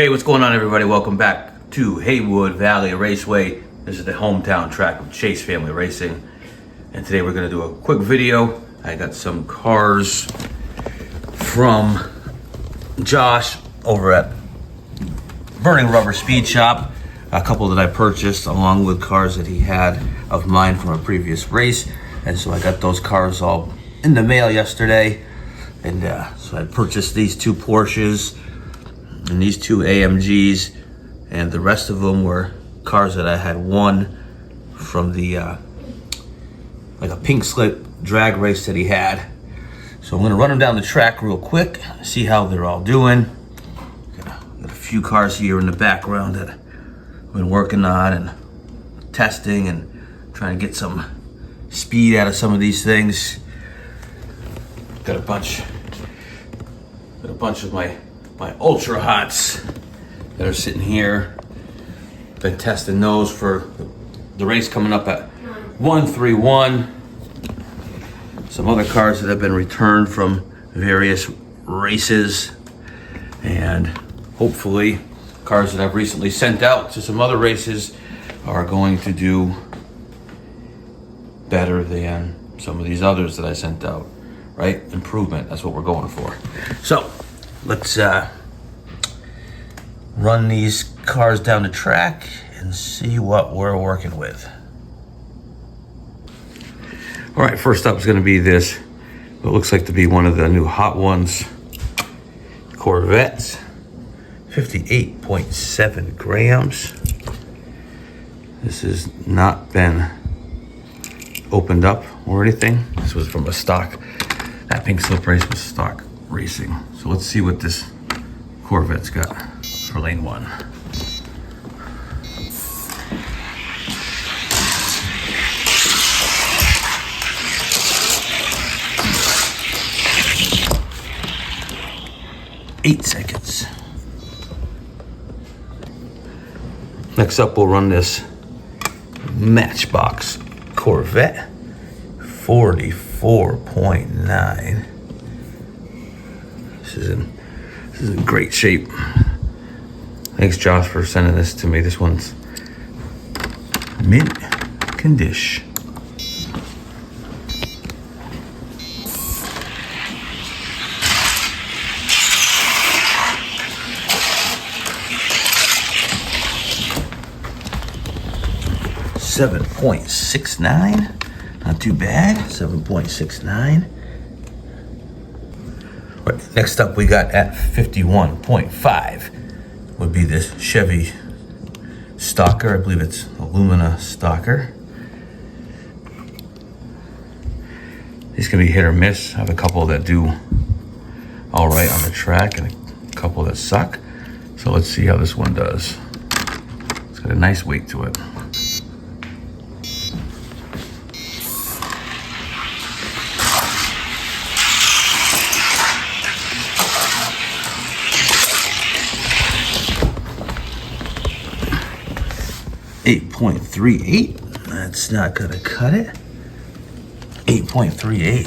Hey, what's going on, everybody? Welcome back to Haywood Valley Raceway. This is the hometown track of Chase Family Racing. And today we're going to do a quick video. I got some cars from Josh over at Burning Rubber Speed Shop. A couple that I purchased along with cars that he had of mine from a previous race. And so I got those cars all in the mail yesterday. And so I purchased these two Porsches and these two AMGs, and the rest of them were cars that I had won from the like a pink slip drag race that he had. So I'm gonna run them down the track real quick, see how they're all doing. Got a few cars here in the background that I've been working on and testing and trying to get some speed out of some of these things. Got a bunch of my Ultra Hots that are sitting here. Been testing those for the race coming up at 131. Some other cars that have been returned from various races, and hopefully cars that I've recently sent out to some other races are going to do better than some of these others that I sent out, right? Improvement, that's what we're going for. So let's run these cars down the track and see what we're working with. All right, first up is going to be this, what looks like to be one of the new Hot Ones Corvettes, 58.7 grams. This has not been opened up or anything. This was from a stock, that pink slip race was stock racing. So let's see what this Corvette's got for lane one. Eight seconds. Next up, we'll run this Matchbox Corvette, 44.9. This is in great shape. Thanks, Josh, for sending this to me. This one's mint condition. .69, not too bad. 7.69. Right, next up, we got at 51.5 would be this Chevy Stalker. I believe it's Alumina Stalker. These can be hit or miss. I have a couple that do all right on the track and a couple that suck. So let's see how this one does. It's got a nice weight to it. .38. That's not gonna cut it. 8.38.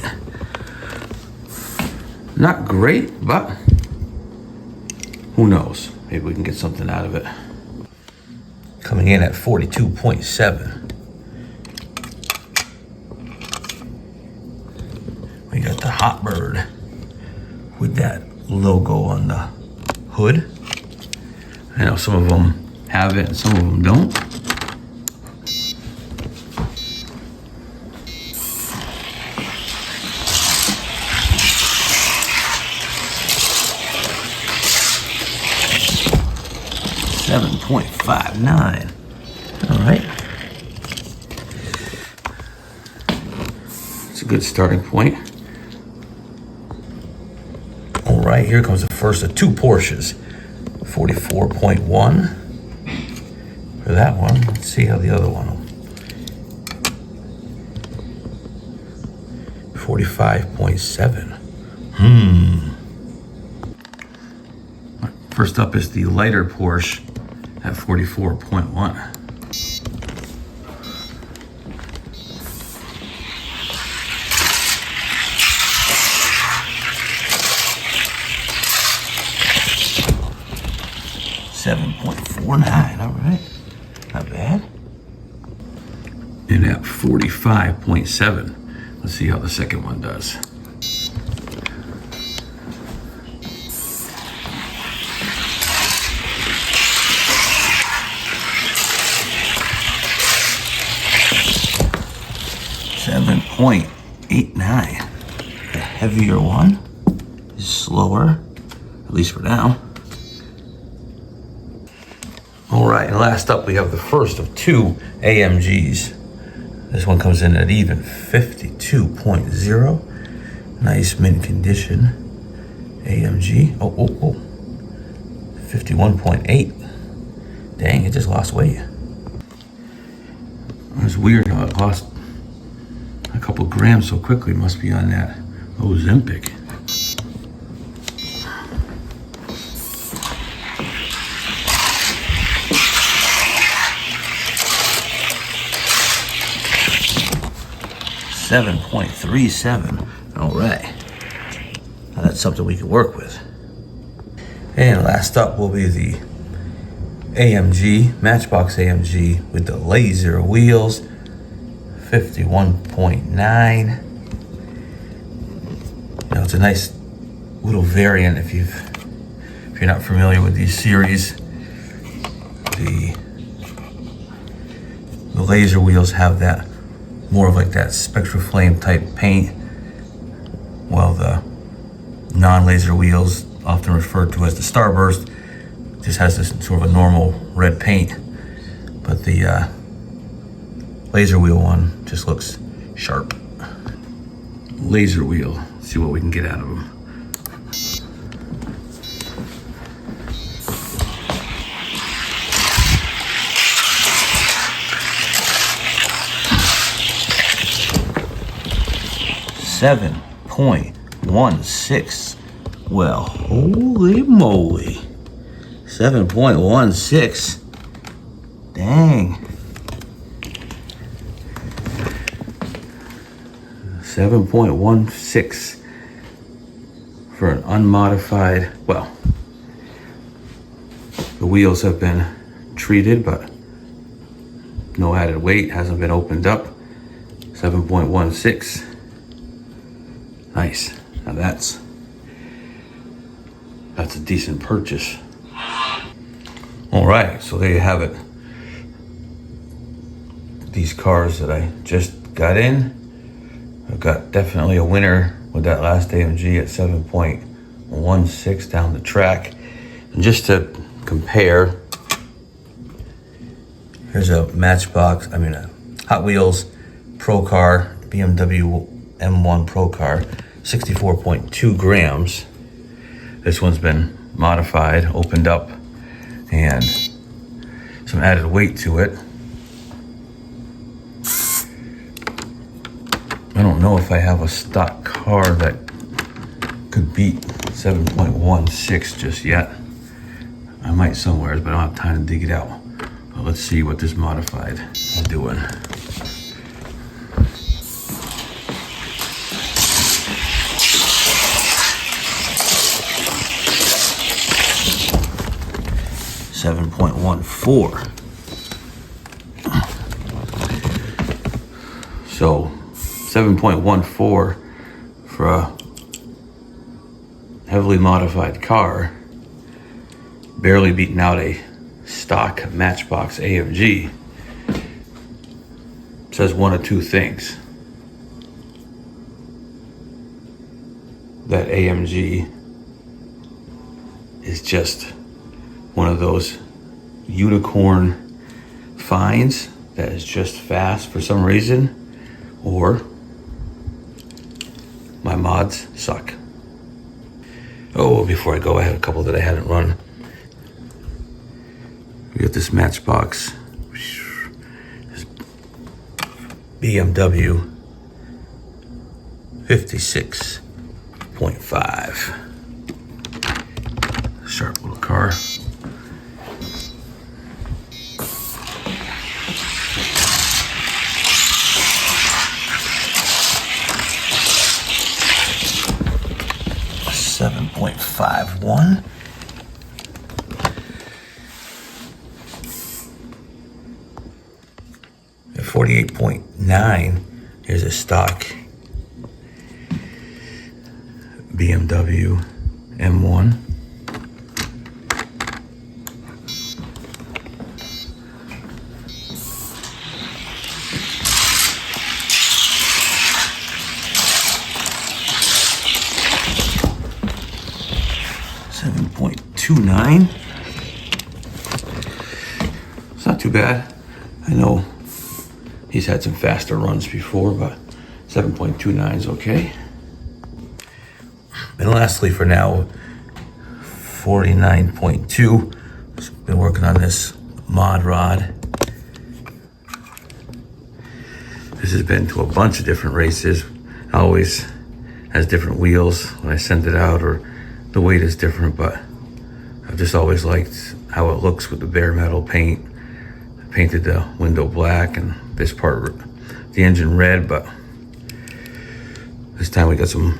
Not great, but who knows? Maybe we can get something out of it. Coming in at 42.7. We got the Hot Bird with that logo on the hood. I know some of them have it and some of them don't. .59. All right. It's a good starting point. All right, here comes the first of two Porsches. 44.1 for that one. Let's see how the other one. 45.7. First up is the lighter Porsche at 44.1. 7.49, all right. Not bad. And at 45.7. Let's see how the second one does. .89. The heavier one is slower, at least for now. All right, and last up we have the first of two AMGs. This one comes in at even 52.0. Nice mint condition AMG. Oh, 51.8. Dang, it just lost weight. It's weird how it lost a couple grams so quickly. Must be on that Ozempic. .37. All right. Now that's something we can work with. And last up will be the AMG, Matchbox AMG with the laser wheels. 51.9. Now it's a nice little variant if you're not familiar with these series. The laser wheels have that more of like that SpectraFlame type paint, while the non-laser wheels, often referred to as the Starburst, just has this sort of a normal red paint. But the laser wheel one just looks sharp. Laser wheel, let's see what we can get out of them. .16. Well, holy moly. 7.16. Dang. 7.16 for an unmodified, well, the wheels have been treated, but no added weight, hasn't been opened up. 7.16. Nice. Now that's a decent purchase. All right, so there you have it. These cars that I just got in. I've got definitely a winner with that last AMG at 7.16 down the track. And just to compare, here's a Hot Wheels Pro Car, BMW M1 Pro Car, 64.2 grams. This one's been modified, opened up, and some added weight to it. I don't know if I have a stock car that could beat 7.16 just yet. I might somewhere, but I don't have time to dig it out. But let's see what this modified is doing. .14. So 7.14 for a heavily modified car, barely beating out a stock Matchbox AMG. Says one of two things. That AMG is just one of those unicorn finds that is just fast for some reason, or my mods suck. Oh, before I go, I had a couple that I hadn't run. We got this Matchbox, this BMW 56.5. Sharp little car. .51. 48.9. Here's a stock BMW M1. .29. It's not too bad. I know he's had some faster runs before, but 7.29 is okay. And lastly, for now, 49.2. Been working on this mod rod. This has been to a bunch of different races. Always has different wheels when I send it out, or the weight is different, but I've just always liked how it looks with the bare metal paint. I painted the window black and this part, the engine red, but this time we got some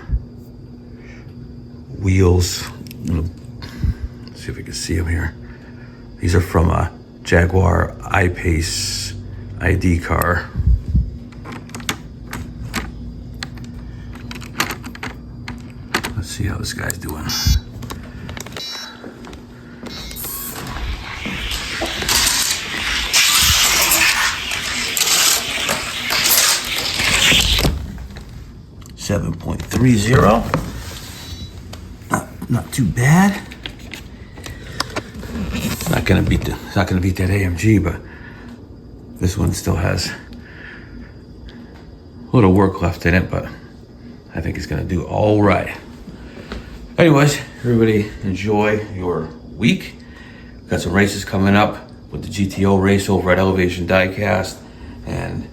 wheels. Let's see if we can see them here. These are from a Jaguar I-Pace ID car. Let's see how this guy's doing. .30. Not too bad. It's not gonna beat that AMG, but this one still has a little work left in it, but I think it's gonna do all right. Anyways, everybody enjoy your week. Got some races coming up with the GTO race over at Elevation Diecast, and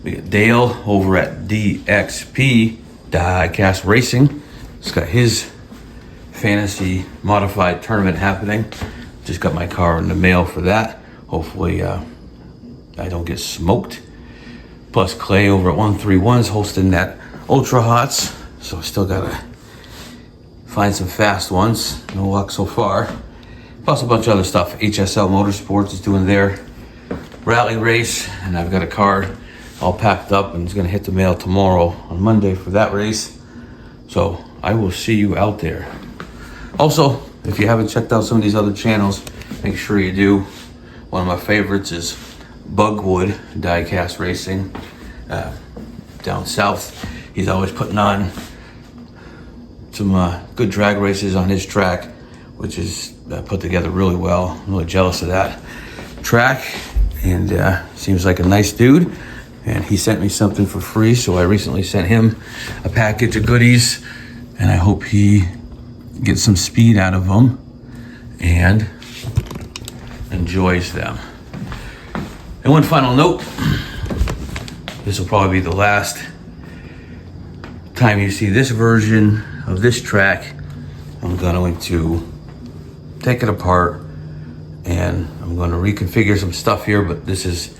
we got Dale over at DXP Diecast Racing. He's got his fantasy modified tournament happening. Just got my car in the mail for that. Hopefully I don't get smoked. Plus Clay over at 131 is hosting that Ultra Hots, so I still gotta find some fast ones. No luck so far. Plus a bunch of other stuff. HSL Motorsports is doing their rally race, and I've got a car all packed up and it's gonna hit the mail tomorrow on Monday for that race. So I will see you out there. Also, if you haven't checked out some of these other channels, make sure you do. One of my favorites is Bugwood Diecast Racing down south. He's always putting on some good drag races on his track, which is put together really well. I'm really jealous of that track, and seems like a nice dude. And he sent me something for free, so I recently sent him a package of goodies, and I hope he gets some speed out of them and enjoys them. And one final note, this will probably be the last time you see this version of this track. I'm going to take it apart and I'm going to reconfigure some stuff here, but this is,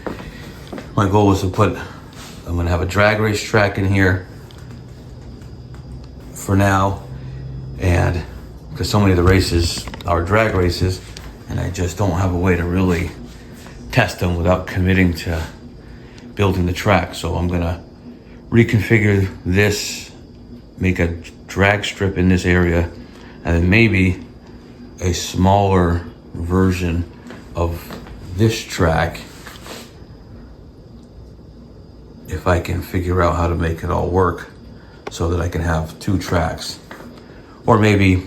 my goal is to I'm going to have a drag race track in here for now, and because so many of the races are drag races and I just don't have a way to really test them without committing to building the track. So I'm gonna reconfigure this, make a drag strip in this area, and then maybe a smaller version of this track if I can figure out how to make it all work so that I can have two tracks. Or maybe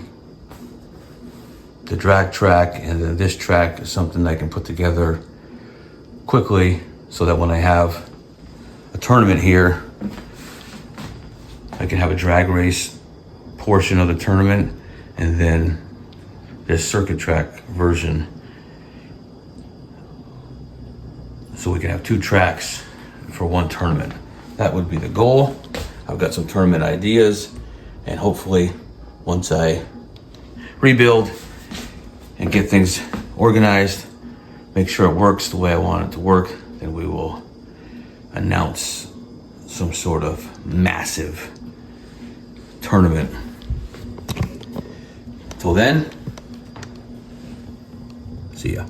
the drag track and then this track is something I can put together quickly so that when I have a tournament here, I can have a drag race portion of the tournament and then this circuit track version, so we can have two tracks for one tournament. That would be the goal. I've got some tournament ideas, and hopefully once I rebuild and get things organized, make sure it works the way I want it to work, then we will announce some sort of massive tournament. Till then, see ya.